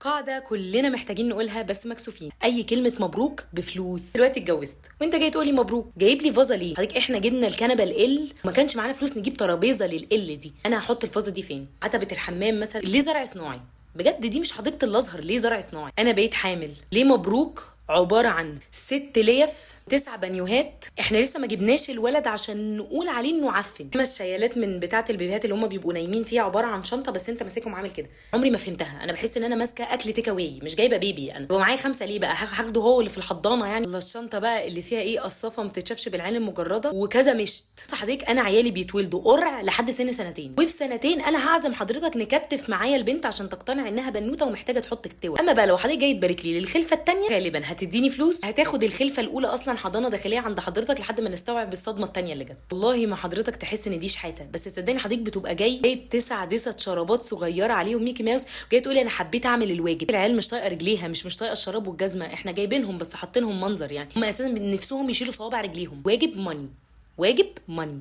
قاعدة كلنا محتاجين نقولها بس مكسوفين. أي كلمة مبروك بفلوس. دلوقتي اتجوزت وأنت جاي تقولي مبروك، جايب لي فازة ليه؟ حضرتك إحنا جبنا الكنبة ال وما كانش معانا فلوس نجيب ترابيزة لل دي، أنا هحط الفازة دي فين؟ عتبة الحمام مثلا؟ ليه زرع صناعي؟ بجد دي مش حديقة الأزهر، ليه زرع صناعي؟ أنا بقيت حامل، ليه مبروك عبارة عن 6 ليف 9 بانيوهات؟ احنا لسه ما جبناش الولد عشان نقول عليه انه عفن. 5 شيالات من بتاعه البيبيهات اللي هم بيبقوا نايمين فيها عباره عن شنطه بس انت ماسكهم عامل كده. عمري ما فهمتها، انا بحس ان انا ماسكه اكل تيك اواي مش جايبه بيبي. انا ببقى معايا 5 ليه بقى؟ هاخده هو اللي في الحضانه يعني؟ الله، الشنطه بقى اللي فيها ايه؟ قصافه ما بتتشافش بالعين المجرده وكذا مشت. حضرتك انا عيالي بيتولدوا قرع لحد سن 2 وفي 2 انا هعزم حضرتك نكتف معايا البنت عشان تقتنع انها بنوته ومحتاجه تحط كتوه. اما بقى لو حضرتك جاي تبارك لي للخلفه الثانيه غالبا هتديني فلوس، هتاخد الخلفه الاولى اصلا حضانه داخليه عند حضرتك لحد ما نستوعب الصدمه الثانيه اللي جت. والله ما حضرتك تحس ان دي شحاته، بس صدقني حضرتك بتبقى جايب 9 دسة شرابات صغيره عليهم ميكي ماوس وجاي تقولي انا حبيت اعمل الواجب. العيال مش طايقه رجليها، مش طايقه الشراب والجزمه، احنا جايبينهم بس حاطينهم منظر يعني. هم اساسا نفسهم يشيلوا صوابع رجليهم. واجب ماني، واجب ماني.